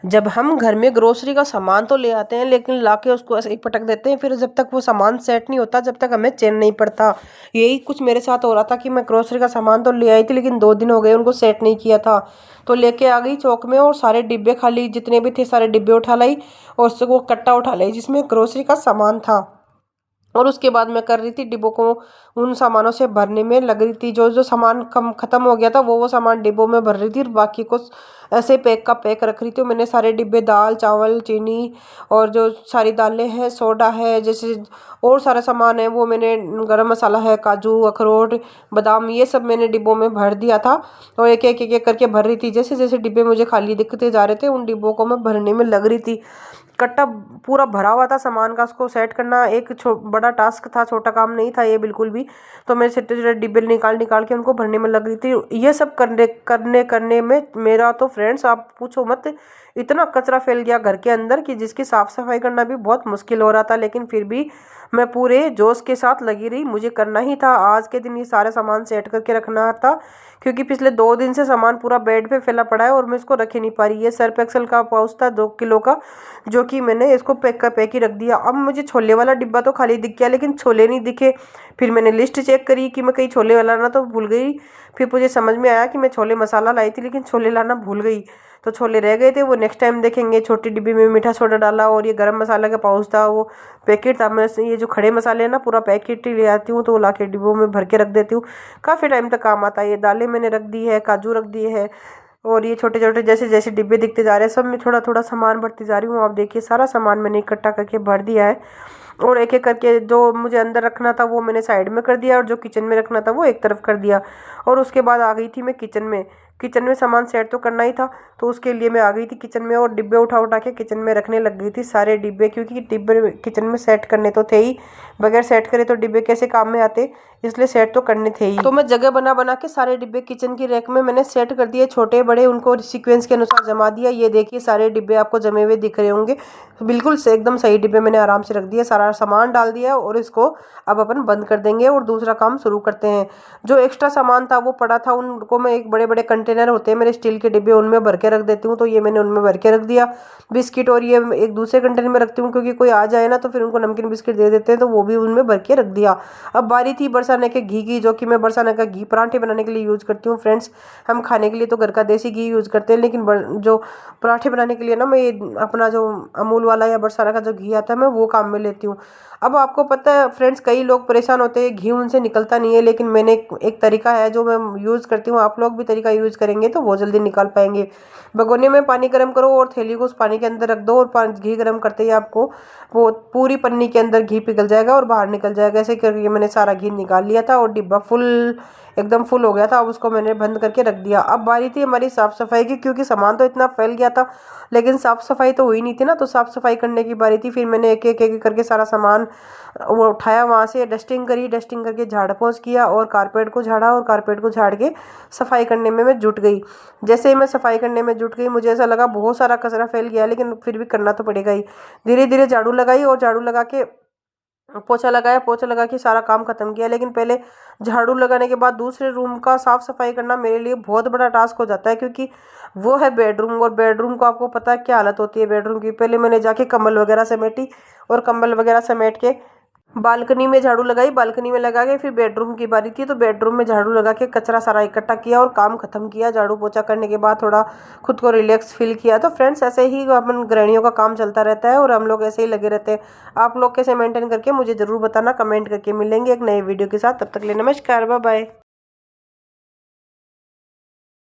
जब हम घर में ग्रोसरी का सामान तो ले आते हैं लेकिन लाके उसको ऐसे ही पटक देते हैं, फिर जब तक वो सामान सेट नहीं होता जब तक हमें चैन नहीं पड़ता। यही कुछ मेरे साथ हो रहा था कि मैं ग्रोसरी का सामान तो ले आई थी लेकिन 2 दिन हो गए उनको सेट नहीं किया था। तो लेके आ गई चौक में और सारे डिब्बे खाली जितने भी थे सारे डिब्बे उठा लाई और उससे वो कट्टा उठा लाई जिसमें ग्रोसरी का सामान था। और उसके बाद मैं कर रही थी डिब्बों को उन सामानों से भरने में लग रही थी। जो जो सामान कम ख़त्म हो गया था वो सामान डिब्बों में भर रही थी और बाकी को ऐसे पैक का पैक रख रही थी। मैंने सारे डिब्बे दाल चावल चीनी और जो सारी दालें हैं सोडा है जैसे और सारा सामान है वो मैंने गरम मसाला है काजू अखरोट बादाम ये सब मैंने डिब्बों में भर दिया था। और एक एक करके भर रही थी। जैसे जैसे डिब्बे मुझे खाली दिखते जा रहे थे उन डिब्बों को मैं भरने में लग रही थी। कट्टा पूरा भरा हुआ था सामान का, उसको सेट करना एक बड़ा टास्क था, छोटा काम नहीं था ये बिल्कुल भी। तो मैं छोटे छोटे डिब्बे निकाल निकाल के उनको भरने में लग रही थी। ये सब करने करने करने में मेरा तो फ्रेंड्स आप पूछो मत, इतना कचरा फैल गया घर के अंदर कि जिसकी साफ सफाई करना भी बहुत मुश्किल हो रहा था। लेकिन फिर भी मैं पूरे जोश के साथ लगी रही, मुझे करना ही था। आज के दिन ये सारा सामान सेट करके रखना था क्योंकि पिछले 2 दिन से सामान पूरा बेड पे फैला पड़ा है और मैं इसको रख ही नहीं पा रही। ये सर्फ एक्सेल का पाउच था 2 किलो का जो कि मैंने इसको पैक का पैक ही रख दिया। अब मुझे छोले वाला डिब्बा तो खाली दिख गया लेकिन छोले नहीं दिखे। फिर मैंने लिस्ट चेक करी कि मैं कहीं छोले वाला ना तो भूल गई। फिर मुझे समझ में आया कि मैं छोले मसाला लाई थी लेकिन छोले लाना भूल गई। तो छोले रह गए थे वो नेक्स्ट टाइम देखेंगे। छोटी डिब्बी में मीठा सोडा डाला और ये गरम मसाला का पाउच था वो पैकेट था। मैं ये जो खड़े मसाले हैं ना पूरा पैकेट ही ले आती हूँ तो वो ला के डिब्बों में भर के रख देती हूँ। काफ़ी टाइम तक काम आता है। ये दालें मैंने रख दी है काजू रख दिए है और ये छोटे छोटे जैसे जैसे डिब्बे दिखते जा रहे हैं सब में थोड़ा थोड़ा सामान भरती जा रही हूँ। आप देखिए सारा सामान मैंने इकट्ठा करके भर दिया है और एक एक करके जो मुझे अंदर रखना था वो मैंने साइड में कर दिया और जो किचन में रखना था वो एक तरफ कर दिया। और उसके बाद आ गई थी मैं किचन में। किचन में सामान सेट तो करना ही था तो उसके लिए मैं आ गई थी किचन में और डिब्बे उठा उठा के किचन में रखने लग गई थी सारे डिब्बे, क्योंकि डिब्बे किचन में सेट करने तो थे ही, बगैर सेट करे तो डिब्बे कैसे काम में आते, इसलिए सेट तो करने थे ही। तो मैं जगह बना बना के सारे डिब्बे किचन की रैक में मैंने सेट कर दिए, छोटे बड़े उनको सीक्वेंस के अनुसार जमा दिया। ये देखिए सारे डिब्बे आपको जमे हुए दिख रहे होंगे, बिल्कुल से एकदम सही डिब्बे मैंने आराम से रख दिया, सारा सामान डाल दिया और इसको अब अपन बंद कर देंगे और दूसरा काम शुरू करते हैं। जो एक्स्ट्रा सामान था वो पड़ा था उनको मैं एक बड़े बड़े कंटेनर होते हैं मेरे स्टील के डिब्बे उनमें भर के रख देती हूँ। तो ये मैंने उनमें भर के रख दिया बिस्किट और ये एक दूसरे कंटेनर में रखती हूँ क्योंकि कोई आ जाए ना तो फिर उनको नमकीन बिस्किट दे देते हैं, तो वो भी उनमें भर के रख दिया। अब बारी थी बरसाने के घी की, जो कि मैं बरसाने का घी पराठे बनाने के लिए यूज़ करती हूँ। फ्रेंड्स हम खाने के लिए तो घर का देसी घी यूज़ करते हैं लेकिन जो पराठे बनाने के लिए ना मैं ये अपना जो अमूल वाला या बरसाना का जो घी आता है मैं वो काम में लेती हूँ। अब आपको पता है फ्रेंड्स कई लोग परेशान होते हैं घी उनसे निकलता नहीं है, लेकिन मैंने एक तरीका है जो मैं यूज़ करती हूँ, आप लोग भी तरीका यूज़ करेंगे तो बहुत जल्दी निकाल पाएंगे। भगोने में पानी गर्म करो और थैली को उस पानी के अंदर रख दो और घी गर्म करते ही आपको वो पूरी पन्नी के अंदर घी पिघल जाएगा और बाहर निकल जाएगा। ऐसे करके मैंने सारा घी निकाल लिया था और डिब्बा फुल एकदम फुल हो गया था। अब उसको मैंने बंद करके रख दिया। अब बारी थी हमारी साफ़ सफाई की, क्योंकि सामान तो इतना फैल गया था लेकिन साफ़ सफाई तो हुई नहीं थी ना, तो साफ़ सफाई करने की बारी थी। फिर मैंने एक करके सारा सामान वो उठाया, वहाँ से डस्टिंग करी, डस्टिंग करके झाड़ पोंछ किया और कारपेट को झाड़ा और कारपेट को झाड़ के सफाई करने में मैं जुट गई। जैसे ही मैं सफाई करने में जुट गई मुझे ऐसा लगा बहुत सारा कचरा फैल गया, लेकिन फिर भी करना तो पड़ेगा ही। धीरे धीरे झाड़ू लगाई और झाड़ू लगा के पोछा लगाया, पोछा लगा के सारा काम खत्म किया। लेकिन पहले झाड़ू लगाने के बाद दूसरे रूम का साफ सफाई करना मेरे लिए बहुत बड़ा टास्क हो जाता है, क्योंकि वो है बेडरूम और बेडरूम को आपको पता है क्या हालत होती है बेडरूम की। पहले मैंने जाके कंबल वगैरह समेटी और कंबल वगैरह समेट के बालकनी में झाड़ू लगाई, बालकनी में लगा के फिर बेडरूम की बारी थी तो बेडरूम में झाड़ू लगा के कचरा सारा इकट्ठा किया और काम खत्म किया। झाड़ू पोछा करने के बाद थोड़ा खुद को रिलैक्स फील किया। तो फ्रेंड्स ऐसे ही अपन गृहिणियों का काम चलता रहता है और हम लोग ऐसे ही लगे रहते हैं। आप लोग कैसे मेंटेन करके मुझे ज़रूर बताना, कमेंट करके। मिलेंगे एक नए वीडियो के साथ, तब तक के लिए नमस्कार, बाय बाय।